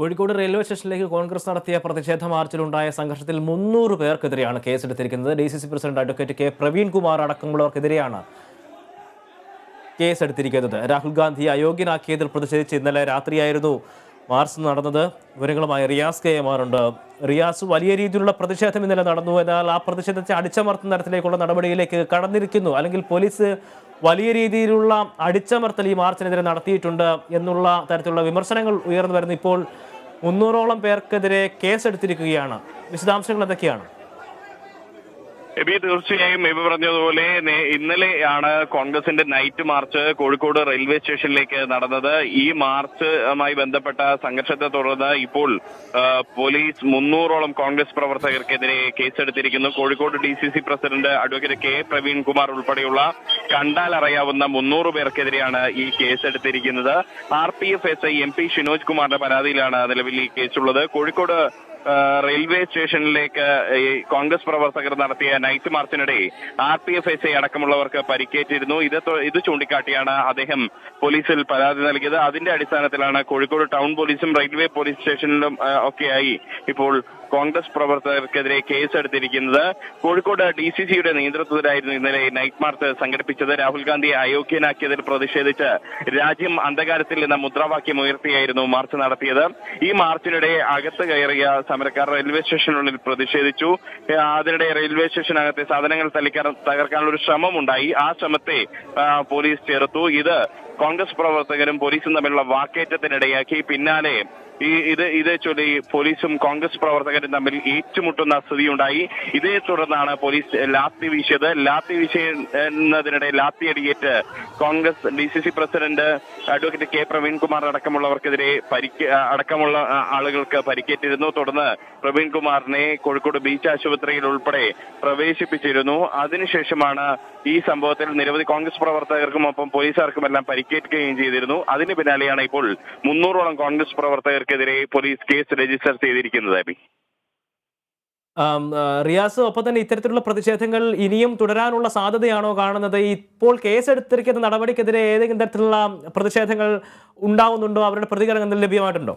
Kozhikode railway സ്റ്റേഷനിലേക്ക് കോൺഗ്രസ് നടത്തിയ പ്രതിഷേധ മാർച്ചിലുണ്ടായ സംഘർഷത്തിൽ 300 പേർക്കെതിരെയാണ് കേസെടുത്തിരിക്കുന്നത്. DCC president advocate K Praveen Kumar അടക്കമുള്ളവർക്കെതിരെയാണ് കേസെടുത്തിരിക്കുന്നത്. രാഹുൽ ഗാന്ധി അയോഗ്യനാക്കിയതിൽ പ്രതിഷേധിച്ച് ഇന്നലെ രാത്രിയായിരുന്നു മാർച്ച് നടന്നത്. വിവരങ്ങളുമായി റിയാസ് KM ഉണ്ട്. റിയാസ്, വലിയ രീതിയിലുള്ള പ്രതിഷേധം ഇന്നലെ നടന്നു. എന്നാൽ ആ പ്രതിഷേധത്തെ അടിച്ചമർത്തുന്ന തരത്തിലേക്കുള്ള നടപടിയിലേക്ക് കടന്നിരിക്കുന്നു, അല്ലെങ്കിൽ പോലീസ് വലിയ രീതിയിലുള്ള അടിച്ചമർത്തൽ ഈ മാർച്ചിനെതിരെ നടത്തിയിട്ടുണ്ട് എന്നുള്ള തരത്തിലുള്ള വിമർശനങ്ങൾ ഉയർന്നു വരുന്നു. ഇപ്പോൾ 300ഓളം പേർക്കെതിരെ കേസെടുത്തിരിക്കുകയാണ്. വിശദാംശങ്ങൾ എന്തൊക്കെയാണ്? തീർച്ചയായും പറഞ്ഞതുപോലെ ഇന്നലെയാണ് കോൺഗ്രസിന്റെ നൈറ്റ് മാർച്ച് കോഴിക്കോട് റെയിൽവേ സ്റ്റേഷനിലേക്ക് നടന്നത്. ഈ മാർച്ചുമായി ബന്ധപ്പെട്ട സംഘർഷത്തെ തുടർന്ന് ഇപ്പോൾ പോലീസ് 300ഓളം കോൺഗ്രസ് പ്രവർത്തകർക്കെതിരെ കേസെടുത്തിരിക്കുന്നു. Kozhikode DCC president advocate K Praveen Kumar ഉൾപ്പെടെയുള്ള കണ്ടാൽ അറിയാവുന്ന 300 പേർക്കെതിരെയാണ് ഈ കേസെടുത്തിരിക്കുന്നത്. RPF SI MP ഷിനോജ് കുമാറിന്റെ പരാതിയിലാണ് നിലവിൽ ഈ കേസുള്ളത്. കോഴിക്കോട് റെയിൽവേ സ്റ്റേഷനിലേക്ക് കോൺഗ്രസ് പ്രവർത്തകർ നടത്തിയ നൈറ്റ് മാർച്ചിനിടെ RPF SI അടക്കമുള്ളവർക്ക് പരിക്കേറ്റിരുന്നു. ഇത് ചൂണ്ടിക്കാട്ടിയാണ് അദ്ദേഹം പോലീസിൽ പരാതി നൽകിയത്. അതിന്റെ അടിസ്ഥാനത്തിലാണ് കോഴിക്കോട് ടൗൺ പോലീസും റെയിൽവേ പോലീസ് സ്റ്റേഷനിലും ഒക്കെയായി ഇപ്പോൾ കോൺഗ്രസ് പ്രവർത്തകർക്കെതിരെ കേസെടുത്തിരിക്കുന്നത്. കോഴിക്കോട് DCCയുടെ നേതൃത്വത്തിലായിരുന്നു ഇന്നലെ നൈറ്റ് മാർച്ച് സംഘടിപ്പിച്ചത്. രാഹുൽ ഗാന്ധിയെ അയോഗ്യനാക്കിയതിൽ പ്രതിഷേധിച്ച് രാജ്യം അന്ധകാരത്തിൽ എന്ന മുദ്രാവാക്യം ഉയർത്തിയായിരുന്നു മാർച്ച് നടത്തിയത്. ഈ മാർച്ചിനിടെ അകത്ത് കയറിയ സമരക്കാർ റെയിൽവേ സ്റ്റേഷനുള്ളിൽ പ്രതിഷേധിച്ചു. അതിനിടെ റെയിൽവേ സ്റ്റേഷനകത്തെ സാധനങ്ങൾ തകർക്കാനുള്ള ഒരു ശ്രമമുണ്ടായി. ആ ശ്രമത്തെ പോലീസ് ചെറുത്തു. ഇത് കോൺഗ്രസ് പ്രവർത്തകരും പോലീസും തമ്മിലുള്ള വാക്കേറ്റത്തിനിടയാക്കി. പിന്നാലെ ഇത് ചൊല്ലി പോലീസും കോൺഗ്രസ് പ്രവർത്തകരും തമ്മിൽ ഏറ്റുമുട്ടുന്ന സ്ഥിതിയുണ്ടായി. ഇതേ തുടർന്നാണ് പോലീസ് ലാത്തി വീശിയത്. ലാത്തി വീശുന്നതിനിടെ ലാത്തിയടിയേറ്റ് Congress DCC president advocate K Praveen Kumar അടക്കമുള്ളവർക്കെതിരെ അടക്കമുള്ള ആളുകൾക്ക് പരിക്കേറ്റിരുന്നു. തുടർന്ന് പ്രവീൺ കുമാറിനെ കോഴിക്കോട് ബീച്ച് ആശുപത്രിയിൽ ഉൾപ്പെടെ പ്രവേശിപ്പിച്ചിരുന്നു. അതിനുശേഷമാണ് ഈ സംഭവത്തിൽ നിരവധി കോൺഗ്രസ് പ്രവർത്തകർക്കും ഒപ്പം പോലീസുകാർക്കുമെല്ലാം പരിക്കേൽക്കുകയും ചെയ്തിരുന്നു. അതിന് പിന്നാലെയാണ് ഇപ്പോൾ 300ഓളം കോൺഗ്രസ് പ്രവർത്തകർക്കെതിരെ പോലീസ് കേസ് രജിസ്റ്റർ ചെയ്തിരിക്കുന്നത്. റിയാസ്, ഒപ്പം തന്നെ ഇത്തരത്തിലുള്ള പ്രതിഷേധങ്ങൾ ഇനിയും തുടരാനുള്ള സാധ്യതയാണോ കാണുന്നത്? ഇപ്പോൾ കേസെടുത്തിരിക്കുന്ന നടപടിക്കെതിരെ ഏതെങ്കിലും തരത്തിലുള്ള പ്രതിഷേധങ്ങൾ ഉണ്ടാവുന്നുണ്ടോ? അവരുടെ പ്രതികരണം ലഭ്യമായിട്ടുണ്ടോ?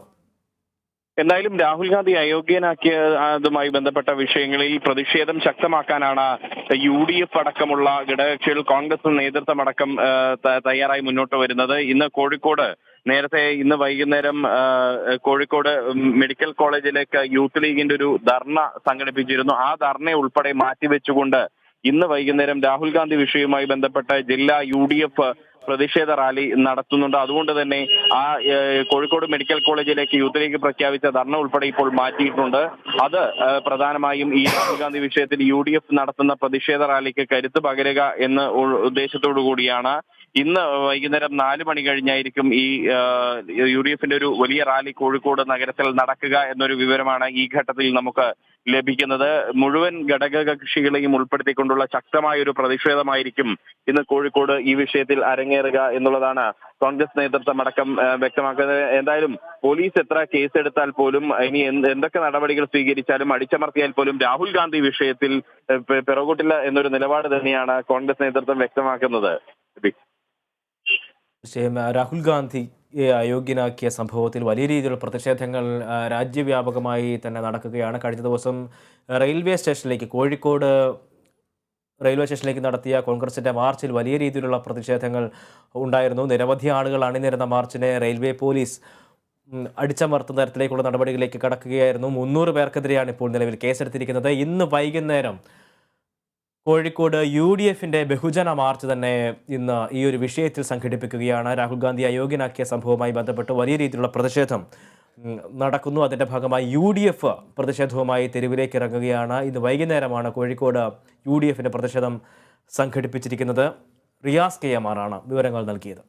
എന്തായാലും രാഹുൽ ഗാന്ധി അയോഗ്യനാക്കിയതുമായി ബന്ധപ്പെട്ട വിഷയങ്ങളിൽ പ്രതിഷേധം ശക്തമാക്കാനാണ് UDF അടക്കമുള്ള ഘടകകക്ഷികൾ, കോൺഗ്രസ് നേതൃത്വം അടക്കം തയ്യാറായി മുന്നോട്ട് വരുന്നത്. ഇന്ന് വൈകുന്നേരം കോഴിക്കോട് മെഡിക്കൽ കോളേജിലേക്ക് യൂത്ത് ലീഗിന്റെ ഒരു ധർണ സംഘടിപ്പിച്ചിരുന്നു. ആ ധർണ ഉൾപ്പെടെ മാറ്റിവെച്ചുകൊണ്ട് ഇന്ന് വൈകുന്നേരം രാഹുൽ ഗാന്ധി വിഷയവുമായി ബന്ധപ്പെട്ട് ജില്ലാ UDF പ്രതിഷേധ റാലി നടത്തുന്നുണ്ട്. അതുകൊണ്ട് തന്നെ കോഴിക്കോട് മെഡിക്കൽ കോളേജിലേക്ക് യൂത്ത് ലീഗ് പ്രഖ്യാപിച്ച ധർണ ഉൾപ്പെടെ ഇപ്പോൾ മാറ്റിയിട്ടുണ്ട്. അത് പ്രധാനമായും ഈ രാഹുൽ ഗാന്ധി വിഷയത്തിൽ UDF നടത്തുന്ന പ്രതിഷേധ റാലിക്ക് കരുത്ത് പകരുക എന്ന ഉദ്ദേശത്തോടു കൂടിയാണ്. ഇന്ന് വൈകുന്നേരം 4 മണി കഴിഞ്ഞായിരിക്കും ഈ UDFന്റെ ഒരു വലിയ റാലി കോഴിക്കോട് നഗരത്തിൽ നടക്കുക എന്നൊരു വിവരമാണ് ഈ ഘട്ടത്തിൽ നമുക്ക് ലഭിക്കുന്നത്. മുഴുവൻ ഘടകകക്ഷികളെയും ഉൾപ്പെടുത്തിക്കൊണ്ടുള്ള ശക്തമായ ഒരു പ്രതിഷേധമായിരിക്കും ഇന്ന് കോഴിക്കോട് ഈ വിഷയത്തിൽ അരങ്ങേറുക എന്നുള്ളതാണ് കോൺഗ്രസ് നേതൃത്വം അടക്കം വ്യക്തമാക്കുന്നത്. എന്തായാലും പോലീസ് എത്ര കേസെടുത്താൽ പോലും, ഇനി എന്തൊക്കെ നടപടികൾ സ്വീകരിച്ചാലും, അടിച്ചമർത്തിയാൽ പോലും രാഹുൽ ഗാന്ധി വിഷയത്തിൽ പിറകോട്ടില്ല എന്നൊരു നിലപാട് തന്നെയാണ് കോൺഗ്രസ് നേതൃത്വം വ്യക്തമാക്കുന്നത്. രാഹുൽ ഗാന്ധിയെ അയോഗ്യനാക്കിയ സംഭവത്തിൽ വലിയ രീതിയിലുള്ള പ്രതിഷേധങ്ങൾ രാജ്യവ്യാപകമായി തന്നെ നടക്കുകയാണ്. കഴിഞ്ഞ ദിവസം കോഴിക്കോട് റെയിൽവേ സ്റ്റേഷനിലേക്ക് നടത്തിയ കോൺഗ്രസിൻ്റെ മാർച്ചിൽ വലിയ രീതിയിലുള്ള പ്രതിഷേധങ്ങൾ ഉണ്ടായിരുന്നു. നിരവധി ആളുകൾ അണിനിരുന്ന മാർച്ചിനെ റെയിൽവേ പോലീസ് അടിച്ചമർത്തുന്ന തരത്തിലേക്കുള്ള നടപടികളിലേക്ക് കടക്കുകയായിരുന്നു. 300 പേർക്കെതിരെയാണ് ഇപ്പോൾ നിലവിൽ കേസെടുത്തിരിക്കുന്നത്. ഇന്ന് വൈകുന്നേരം കോഴിക്കോട് UDFന്റെ ബഹുജന മാർച്ച് തന്നെ ഇന്ന് ഈ ഒരു വിഷയത്തിൽ സംഘടിപ്പിക്കുകയാണ്. രാഹുൽ ഗാന്ധി അയോഗ്യനാക്കിയ സംഭവവുമായി ബന്ധപ്പെട്ട് വലിയ രീതിയിലുള്ള പ്രതിഷേധം നടക്കുന്നു. അതിൻ്റെ ഭാഗമായി UDF പ്രതിഷേധവുമായി തെരുവിലേക്ക് ഇറങ്ങുകയാണ്. ഇന്ന് വൈകുന്നേരമാണ് കോഴിക്കോട് UDFന്റെ പ്രതിഷേധം സംഘടിപ്പിച്ചിരിക്കുന്നത്. റിയാസ് KM ആണ് വിവരങ്ങൾ നൽകിയത്.